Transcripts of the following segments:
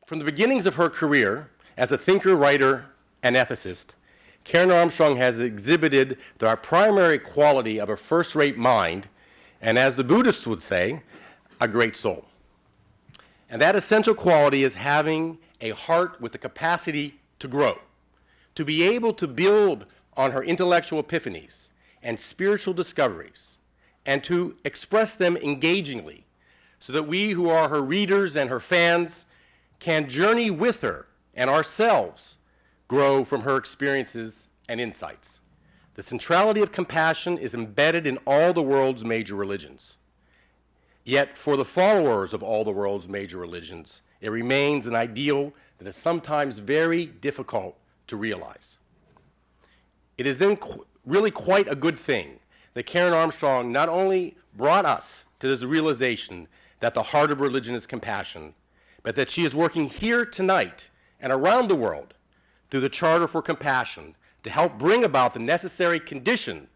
From the beginnings of her career as a thinker, writer, and ethicist, Karen Armstrong has exhibited the primary quality of a first-rate mind, and as the Buddhists would say, a great soul. And that essential quality is having a heart with the capacity to grow, to be able to build on her intellectual epiphanies and spiritual discoveries, and to express them engagingly, so that we who are her readers and her fans can journey with her and ourselves grow from her experiences and insights. The centrality of compassion is embedded in all the world's major religions. Yet for the followers of all the world's major religions, it remains an ideal that is sometimes very difficult to realize. It is then really quite a good thing that Karen Armstrong not only brought us to this realization that the heart of religion is compassion, but that she is working here tonight and around the world through the Charter for Compassion to help bring about the necessary condition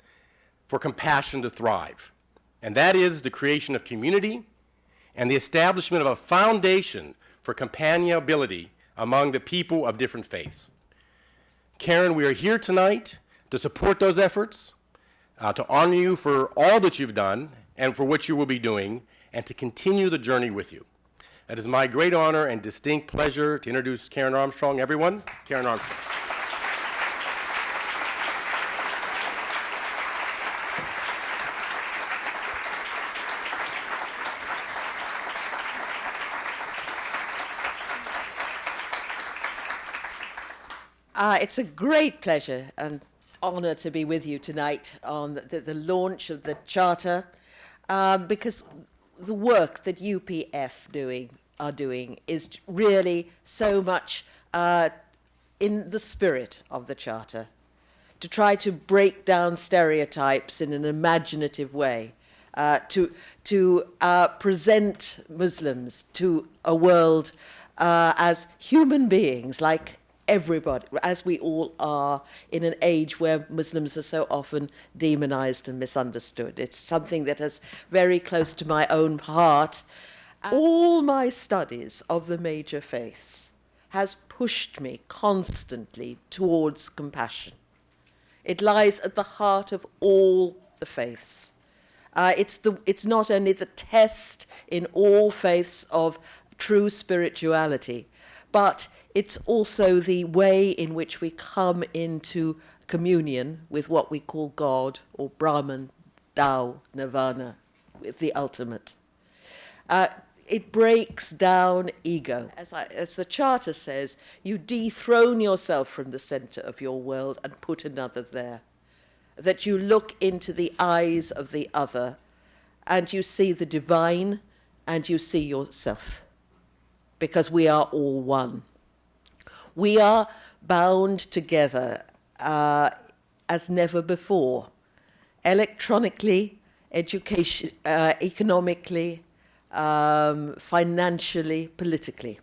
for compassion to thrive. And that is the creation of community and the establishment of a foundation for companionability among the people of different faiths. Karen, we are here tonight to support those efforts, to honor you for all that you've done and for what you will be doing, and to continue the journey with you. It is my great honor and distinct pleasure to introduce Karen Armstrong. Everyone, Karen Armstrong. It's a great pleasure and honor to be with you tonight on the launch of the Charter, because the work that UPF are doing is really so much in the spirit of the Charter, to try to break down stereotypes in an imaginative way, to present Muslims to a world as human beings like everybody, as we all are, in an age where Muslims are so often demonized and misunderstood. It's something that is very close to my own heart. All my studies of the major faiths has pushed me constantly towards compassion. It lies at the heart of all the faiths. It's not only the test in all faiths of true spirituality, but it's also the way in which we come into communion with what we call God, or Brahman, Tao, Nirvana, with the ultimate. It breaks down ego. As the Charter says, you dethrone yourself from the center of your world and put another there. That you look into the eyes of the other and you see the divine and you see yourself, because we are all one. We are bound together as never before, electronically, economically, financially, politically.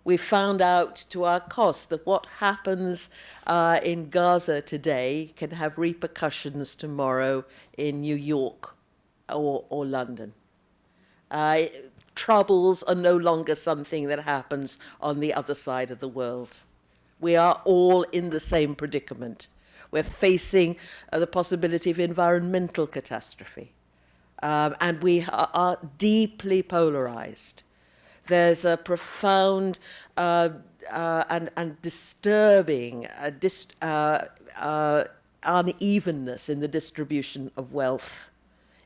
We found out to our cost that what happens in Gaza today can have repercussions tomorrow in New York or London. Troubles are no longer something that happens on the other side of the world. We are all in the same predicament. We're facing the possibility of environmental catastrophe. And we are deeply polarized. There's a profound and disturbing unevenness in the distribution of wealth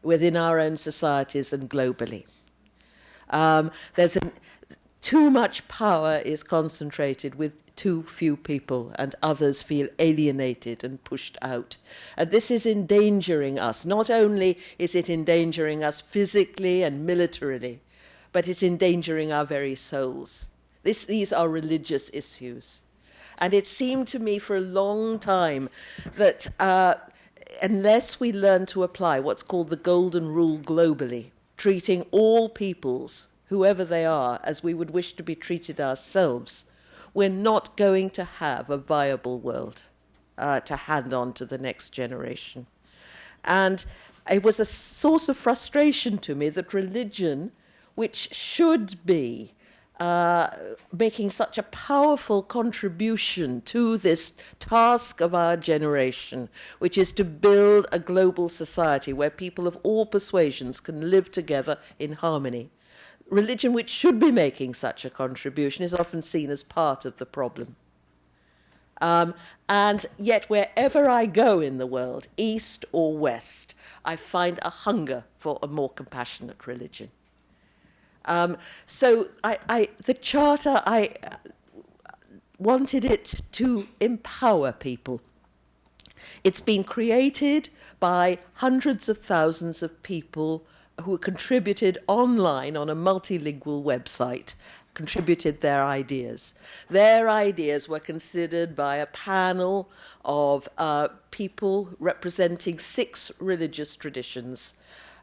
within our own societies and globally. Too much power is concentrated with too few people, and others feel alienated and pushed out. And this is endangering us. Not only is it endangering us physically and militarily, but it's endangering our very souls. These are religious issues. And it seemed to me for a long time that unless we learn to apply what's called the golden rule globally, treating all peoples, whoever they are, as we would wish to be treated ourselves, we're not going to have a viable world to hand on to the next generation. And it was a source of frustration to me that religion, which should be making such a powerful contribution to this task of our generation, which is to build a global society where people of all persuasions can live together in harmony. Religion, which should be making such a contribution, is often seen as part of the problem. And yet, wherever I go in the world, east or west, I find a hunger for a more compassionate religion. So the Charter, I wanted it to empower people. It's been created by hundreds of thousands of people who contributed online on a multilingual website, contributed their ideas. Their ideas were considered by a panel of people representing 6 religious traditions,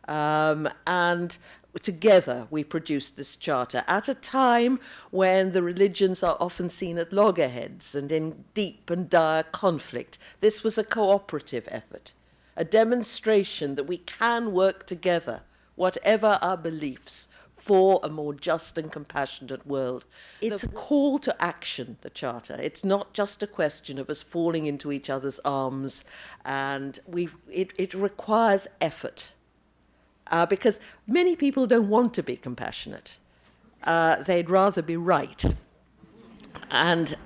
and together we produced this charter at a time when the religions are often seen at loggerheads and in deep and dire conflict. This was a cooperative effort, a demonstration that we can work together, whatever our beliefs, for a more just and compassionate world. It's a call to action, the Charter. It's not just a question of us falling into each other's arms, and it requires effort. Because many people don't want to be compassionate. They'd rather be right. And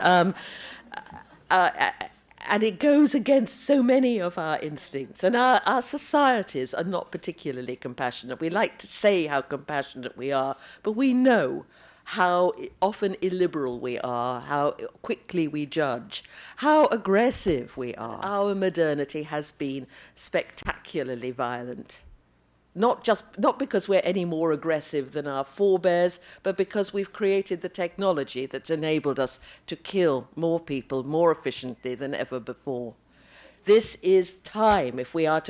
it goes against so many of our instincts. And our societies are not particularly compassionate. We like to say how compassionate we are, but we know how often illiberal we are, how quickly we judge, how aggressive we are. Our modernity has been spectacularly violent. Not because we're any more aggressive than our forebears, but because we've created the technology that's enabled us to kill more people more efficiently than ever before. This is time if we are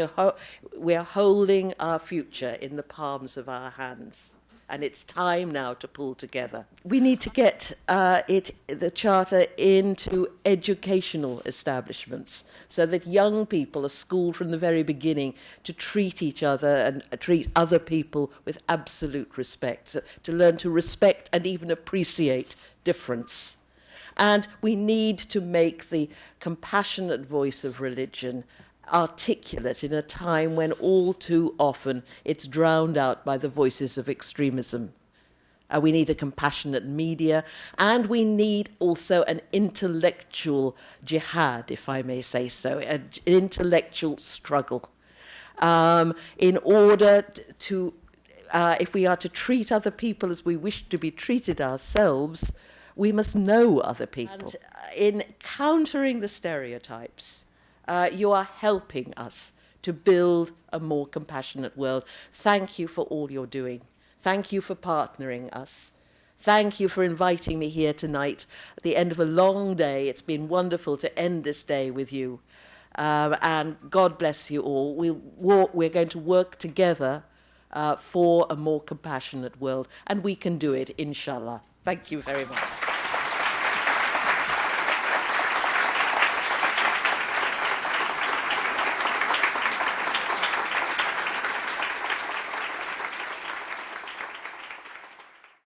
we are holding our future in the palms of our hands. And it's time now to pull together. We need to get the Charter into educational establishments so that young people are schooled from the very beginning to treat each other and treat other people with absolute respect, so to learn to respect and even appreciate difference. And we need to make the compassionate voice of religion articulate in a time when all too often it's drowned out by the voices of extremism. We need a compassionate media, and we need also an intellectual jihad, if I may say so, an intellectual struggle. In order to, if we are to treat other people as we wish to be treated ourselves, we must know other people. And in countering the stereotypes, you are helping us to build a more compassionate world. Thank you for all you're doing. Thank you for partnering us. Thank you for inviting me here tonight at the end of a long day. It's been wonderful to end this day with you. And God bless you all. We're going to work together for a more compassionate world, and we can do it, inshallah. Thank you very much.